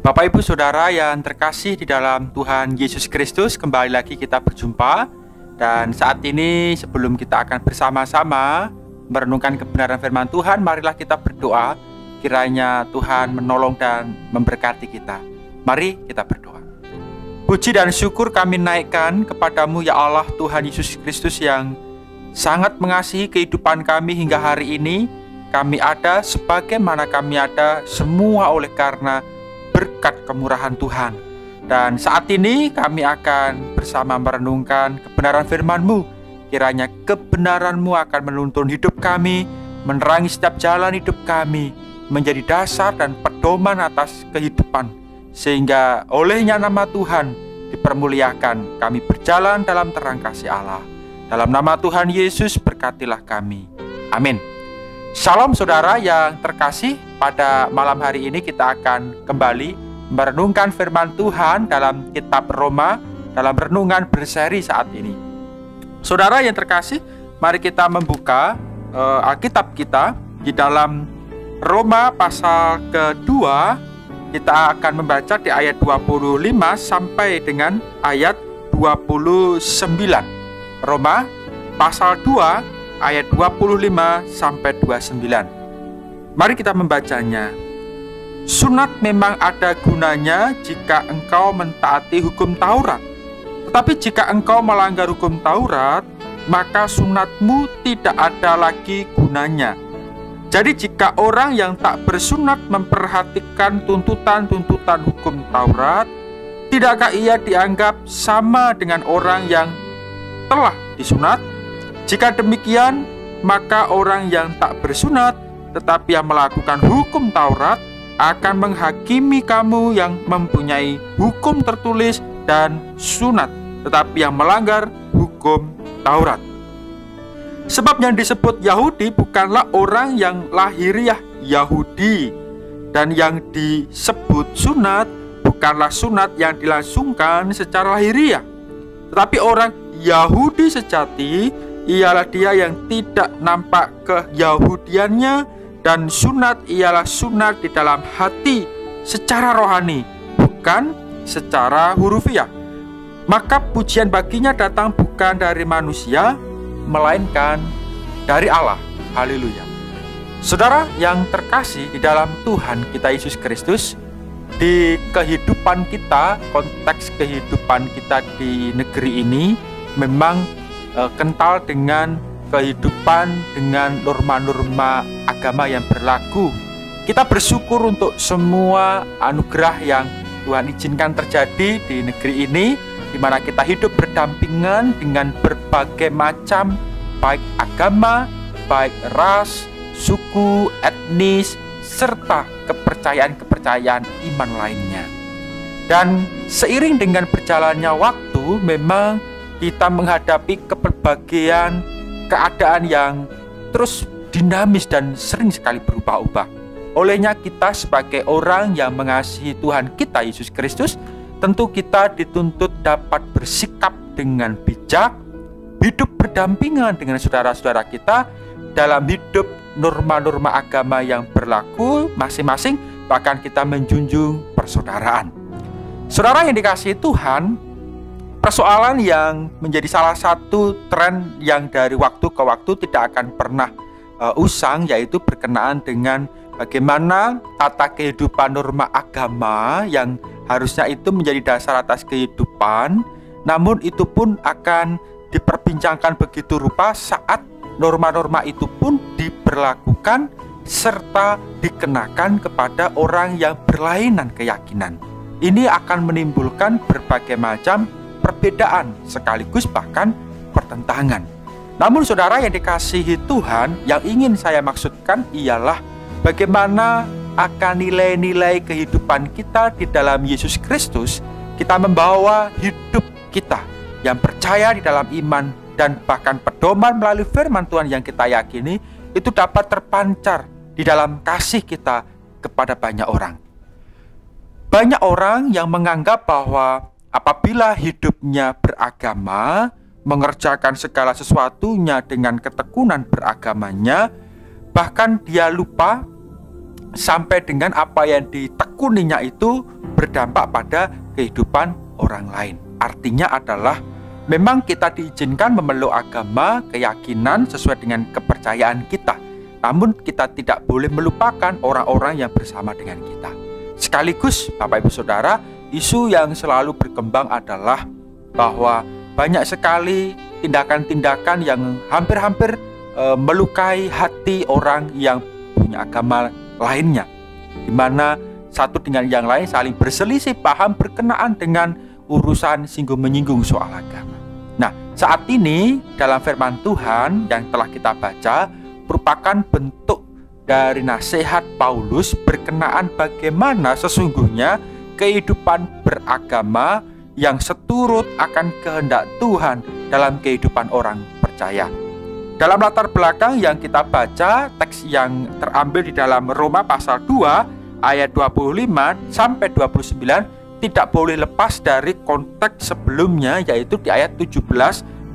Bapak Ibu Saudara yang terkasih di dalam Tuhan Yesus Kristus, kembali lagi kita berjumpa. Dan saat ini sebelum kita akan bersama-sama merenungkan kebenaran firman Tuhan, marilah kita berdoa kiranya Tuhan menolong dan memberkati kita. Mari kita berdoa. Puji dan syukur kami naikkan kepadamu ya Allah Tuhan Yesus Kristus yang sangat mengasihi kehidupan kami hingga hari ini. Kami ada sebagaimana kami ada semua oleh karena berkat kemurahan Tuhan. Dan saat ini kami akan bersama merenungkan kebenaran firman-Mu. Kiranya kebenaran-Mu akan menuntun hidup kami, menerangi setiap jalan hidup kami, menjadi dasar dan pedoman atas kehidupan. Sehingga olehnya nama Tuhan dipermuliakan, kami berjalan dalam terang kasih Allah. Dalam nama Tuhan Yesus berkatilah kami. Amin. Shalom saudara yang terkasih, pada malam hari ini kita akan kembali merenungkan firman Tuhan dalam kitab Roma, dalam renungan berseri saat ini. Saudara yang terkasih, mari kita membuka Alkitab kita di dalam Roma pasal kedua. Kita akan membaca di ayat 25 sampai dengan ayat 29. Roma pasal 2 ayat 25 sampai 29. Mari kita membacanya. Sunat memang ada gunanya jika engkau mentaati hukum Taurat. Tetapi jika engkau melanggar hukum Taurat, maka sunatmu tidak ada lagi gunanya. Jadi jika orang yang tak bersunat memperhatikan tuntutan-tuntutan hukum Taurat, tidakkah ia dianggap sama dengan orang yang telah disunat? Jika demikian, maka orang yang tak bersunat tetapi yang melakukan hukum Taurat akan menghakimi kamu yang mempunyai hukum tertulis dan sunat, tetapi yang melanggar hukum Taurat. Sebab yang disebut Yahudi bukanlah orang yang lahiriah Yahudi, dan yang disebut sunat bukanlah sunat yang dilangsungkan secara lahiriah. Tetapi orang Yahudi sejati ialah dia yang tidak nampak keyahudiannya, dan sunat ialah sunat di dalam hati secara rohani, bukan secara hurufiah. Maka pujian baginya datang bukan dari manusia, melainkan dari Allah. Haleluya. Saudara yang terkasih di dalam Tuhan kita Yesus Kristus, di kehidupan kita, konteks kehidupan kita di negeri ini memang kental dengan kehidupan, dengan norma-norma agama yang berlaku. Kita bersyukur untuk semua anugerah yang Tuhan izinkan terjadi di negeri ini, di mana kita hidup berdampingan dengan berbagai macam baik agama, baik ras, suku, etnis, serta kepercayaan-kepercayaan iman lainnya. Dan seiring dengan berjalannya waktu, memang kita menghadapi keberbagian keadaan yang terus dinamis dan sering sekali berubah-ubah. Olehnya kita sebagai orang yang mengasihi Tuhan kita Yesus Kristus, tentu kita dituntut dapat bersikap dengan bijak, hidup berdampingan dengan saudara-saudara kita dalam hidup norma-norma agama yang berlaku masing-masing, bahkan kita menjunjung persaudaraan. Saudara yang dikasihi Tuhan, persoalan yang menjadi salah satu tren yang dari waktu ke waktu tidak akan pernah usang, yaitu berkenaan dengan bagaimana tata kehidupan norma agama yang harusnya itu menjadi dasar atas kehidupan, namun itu pun akan diperbincangkan begitu rupa saat norma-norma itu pun diberlakukan serta dikenakan kepada orang yang berlainan keyakinan. Ini akan menimbulkan berbagai macam perbedaan sekaligus bahkan pertentangan. Namun saudara yang dikasihi Tuhan, yang ingin saya maksudkan ialah bagaimana akan nilai-nilai kehidupan kita di dalam Yesus Kristus. Kita membawa hidup kita yang percaya di dalam iman dan bahkan pedoman melalui firman Tuhan yang kita yakini itu dapat terpancar di dalam kasih kita kepada banyak orang. Banyak orang yang menganggap bahwa apabila hidupnya beragama, mengerjakan segala sesuatunya dengan ketekunan beragamanya, bahkan dia lupa sampai dengan apa yang ditekuninya itu berdampak pada kehidupan orang lain. Artinya adalah memang kita diizinkan memeluk agama, keyakinan sesuai dengan kepercayaan kita. Namun kita tidak boleh melupakan orang-orang yang bersama dengan kita. Sekaligus, Bapak Ibu Saudara, isu yang selalu berkembang adalah bahwa banyak sekali tindakan-tindakan yang hampir-hampir melukai hati orang yang punya agama lainnya, di mana satu dengan yang lain saling berselisih paham berkenaan dengan urusan singgung-menyinggung soal agama. Nah, saat ini dalam firman Tuhan yang telah kita baca merupakan bentuk dari nasihat Paulus berkenaan bagaimana sesungguhnya kehidupan beragama yang seturut akan kehendak Tuhan dalam kehidupan orang percaya. Dalam latar belakang yang kita baca, teks yang terambil di dalam Roma pasal 2 ayat 25 sampai 29 tidak boleh lepas dari konteks sebelumnya, yaitu di ayat 17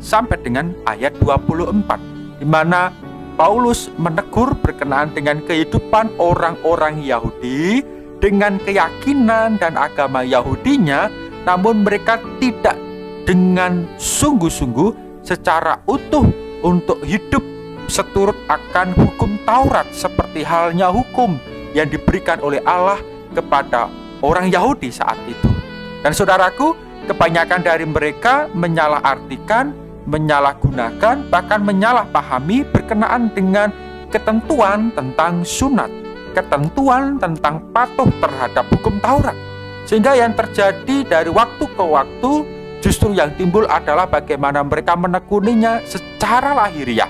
sampai dengan ayat 24, di mana Paulus menegur berkenaan dengan kehidupan orang-orang Yahudi dengan keyakinan dan agama Yahudinya, namun mereka tidak dengan sungguh-sungguh secara utuh untuk hidup seturut akan hukum Taurat, seperti halnya hukum yang diberikan oleh Allah kepada orang Yahudi saat itu. Dan saudaraku, kebanyakan dari mereka menyalahartikan, menyalahgunakan, bahkan menyalahpahami berkenaan dengan ketentuan tentang sunat, ketentuan tentang patuh terhadap hukum Taurat. Sehingga yang terjadi dari waktu ke waktu justru yang timbul adalah bagaimana mereka menekuninya secara lahiriah.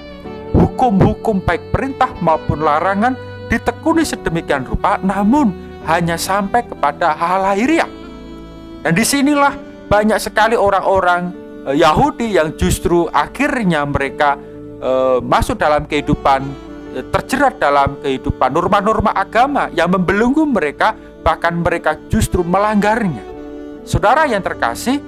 Hukum-hukum baik perintah maupun larangan ditekuni sedemikian rupa, namun hanya sampai kepada hal lahiriah. Dan disinilah banyak sekali orang-orang Yahudi yang justru akhirnya mereka masuk dalam kehidupan, terjerat dalam kehidupan norma-norma agama yang membelenggu mereka, bahkan mereka justru melanggarnya. Saudara yang terkasih,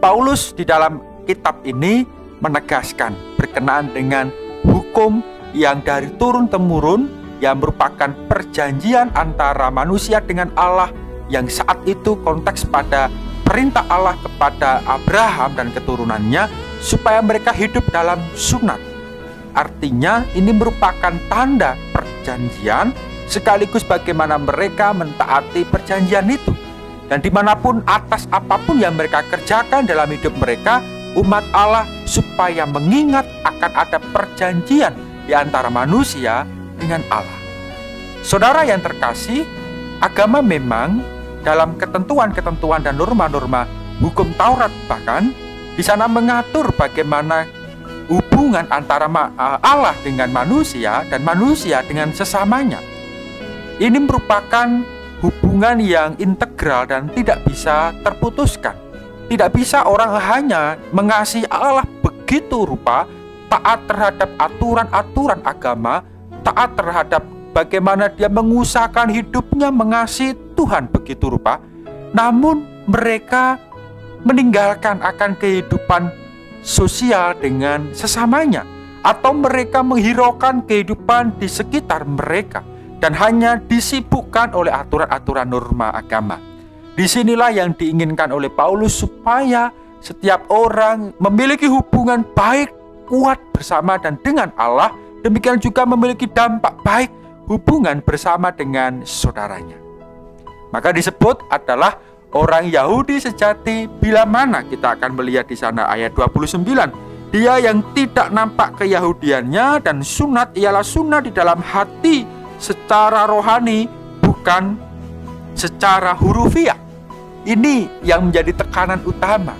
Paulus di dalam kitab ini menegaskan berkenaan dengan hukum yang dari turun-temurun, yang merupakan perjanjian antara manusia dengan Allah, yang saat itu konteks pada perintah Allah kepada Abraham dan keturunannya supaya mereka hidup dalam sunat. Artinya ini merupakan tanda perjanjian sekaligus bagaimana mereka mentaati perjanjian itu. Dan dimanapun atas apapun yang mereka kerjakan dalam hidup mereka, umat Allah supaya mengingat akan ada perjanjian di antara manusia dengan Allah. Saudara yang terkasih, agama memang dalam ketentuan-ketentuan dan norma-norma hukum Taurat bahkan di sana mengatur bagaimana hubungan antara Allah dengan manusia dan manusia dengan sesamanya. Ini merupakan hubungan yang integral dan tidak bisa terputuskan. Tidak bisa orang hanya mengasihi Allah begitu rupa, taat terhadap aturan-aturan agama, taat terhadap bagaimana dia mengusahakan hidupnya mengasihi Tuhan begitu rupa, namun mereka meninggalkan akan kehidupan sosial dengan sesamanya, atau mereka menghiraukan kehidupan di sekitar mereka dan hanya disibukkan oleh aturan-aturan norma agama. Disinilah yang diinginkan oleh Paulus supaya setiap orang memiliki hubungan baik, kuat bersama dan dengan Allah, demikian juga memiliki dampak baik hubungan bersama dengan saudaranya. Maka disebut adalah orang Yahudi sejati bila mana kita akan melihat di sana ayat 29. Dia yang tidak nampak keyahudiannya dan sunat ialah sunat di dalam hati secara rohani, bukan secara hurufiah. Ini yang menjadi tekanan utama.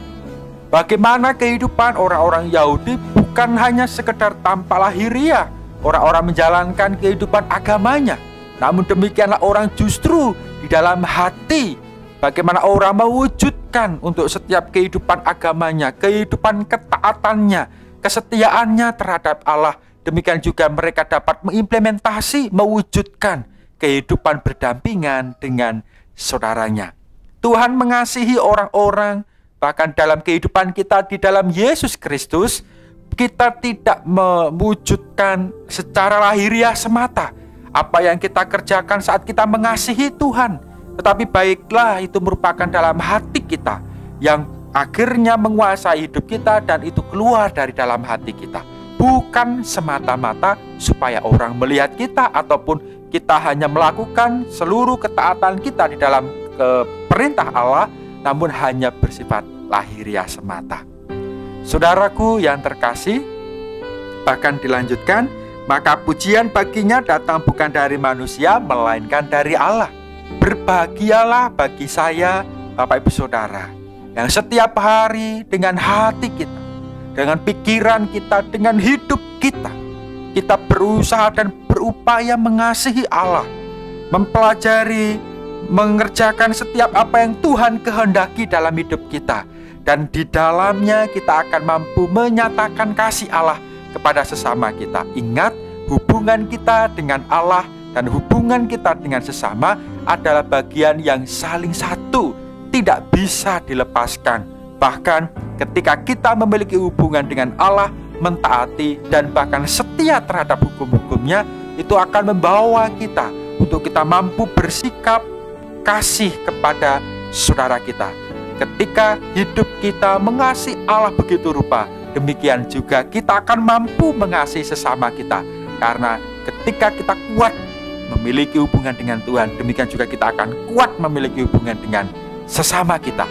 Bagaimana kehidupan orang-orang Yahudi bukan hanya sekedar tampak lahiriah, orang-orang menjalankan kehidupan agamanya, namun demikianlah orang justru di dalam hati, bagaimana orang mewujudkan untuk setiap kehidupan agamanya, kehidupan ketaatannya, kesetiaannya terhadap Allah. Demikian juga mereka dapat mengimplementasi, mewujudkan kehidupan berdampingan dengan saudaranya. Tuhan mengasihi orang-orang, bahkan dalam kehidupan kita di dalam Yesus Kristus, kita tidak mewujudkan secara lahiriah semata apa yang kita kerjakan saat kita mengasihi Tuhan. Tetapi baiklah itu merupakan dalam hati kita yang akhirnya menguasai hidup kita, dan itu keluar dari dalam hati kita. Bukan semata-mata supaya orang melihat kita, ataupun kita hanya melakukan seluruh ketaatan kita di dalam perintah Allah, namun hanya bersifat lahiriah semata. Saudaraku yang terkasih, bahkan dilanjutkan, maka pujian baginya datang bukan dari manusia, melainkan dari Allah. Berbahagialah bagi saya, Bapak Ibu Saudara, yang setiap hari dengan hati kita, dengan pikiran kita, dengan hidup kita, kita berusaha dan berupaya mengasihi Allah, mempelajari, mengerjakan setiap apa yang Tuhan kehendaki dalam hidup kita. Dan di dalamnya kita akan mampu menyatakan kasih Allah kepada sesama kita. Ingat, hubungan kita dengan Allah dan hubungan kita dengan sesama adalah bagian yang saling satu, tidak bisa dilepaskan. Bahkan ketika kita memiliki hubungan dengan Allah, mentaati dan bahkan setia terhadap hukum-hukumnya, itu akan membawa kita untuk kita mampu bersikap kasih kepada saudara kita. Ketika hidup kita mengasihi Allah begitu rupa, demikian juga kita akan mampu mengasihi sesama kita. Karena ketika kita kuat memiliki hubungan dengan Tuhan, demikian juga kita akan kuat memiliki hubungan dengan sesama kita.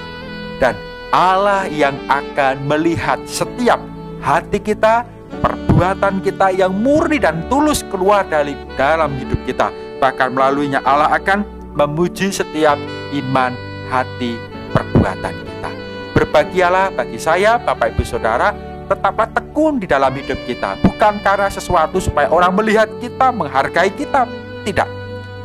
Dan Allah yang akan melihat setiap hati kita, perbuatan kita yang murni dan tulus keluar dari dalam hidup kita. Bahkan melaluinya Allah akan memuji setiap iman, hati, perbuatan kita. Berbahagialah bagi saya, Bapak Ibu Saudara, tetaplah tekun di dalam hidup kita. Bukan karena sesuatu supaya orang melihat kita, menghargai kita, tidak.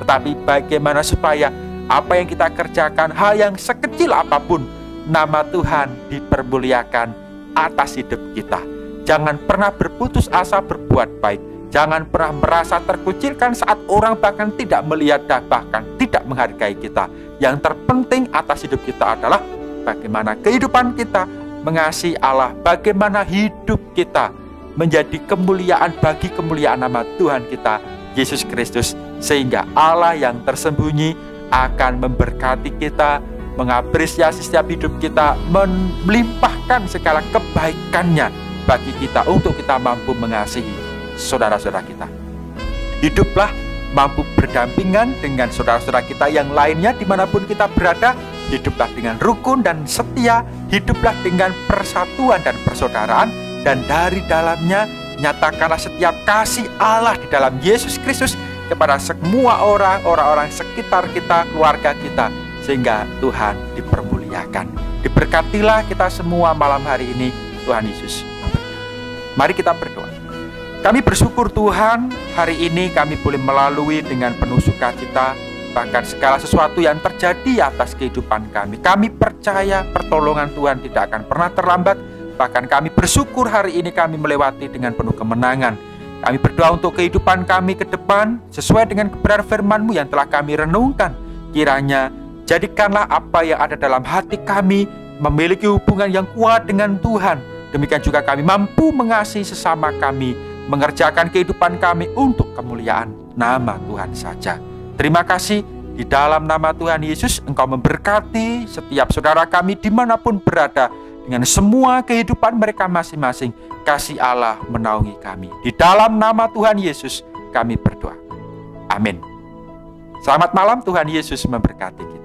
Tetapi bagaimana supaya apa yang kita kerjakan, hal yang sekecil apapun, nama Tuhan dipermuliakan atas hidup kita. Jangan pernah berputus asa berbuat baik. Jangan pernah merasa terkucilkan saat orang bahkan tidak melihat dan bahkan tidak menghargai kita. Yang terpenting atas hidup kita adalah bagaimana kehidupan kita mengasihi Allah, bagaimana hidup kita menjadi kemuliaan bagi kemuliaan nama Tuhan kita, Yesus Kristus. Sehingga Allah yang tersembunyi akan memberkati kita, mengapresiasi setiap hidup kita, melimpahkan segala kebaikannya bagi kita untuk kita mampu mengasihi saudara-saudara kita. Hiduplah mampu berdampingan dengan saudara-saudara kita yang lainnya dimanapun kita berada. Hiduplah dengan rukun dan setia, hiduplah dengan persatuan dan persaudaraan, dan dari dalamnya nyatakanlah setiap kasih Allah di dalam Yesus Kristus kepada semua orang-orang sekitar kita, keluarga kita, sehingga Tuhan dipermuliakan. Diberkatilah kita semua malam hari ini. Tuhan Yesus memberkati. Mari kita berdoa. Kami bersyukur Tuhan, hari ini kami boleh melalui dengan penuh sukacita bahkan segala sesuatu yang terjadi atas kehidupan kami. Kami percaya pertolongan Tuhan tidak akan pernah terlambat. Bahkan kami bersyukur hari ini kami melewati dengan penuh kemenangan. Kami berdoa untuk kehidupan kami ke depan sesuai dengan kebenaran firman-Mu yang telah kami renungkan. Kiranya jadikanlah apa yang ada dalam hati kami memiliki hubungan yang kuat dengan Tuhan. Demikian juga kami mampu mengasihi sesama kami, mengerjakan kehidupan kami untuk kemuliaan nama Tuhan saja. Terima kasih, di dalam nama Tuhan Yesus Engkau memberkati setiap saudara kami dimanapun berada, dengan semua kehidupan mereka masing-masing. Kasih Allah menaungi kami. Di dalam nama Tuhan Yesus kami berdoa. Amin. Selamat malam, Tuhan Yesus memberkati kita.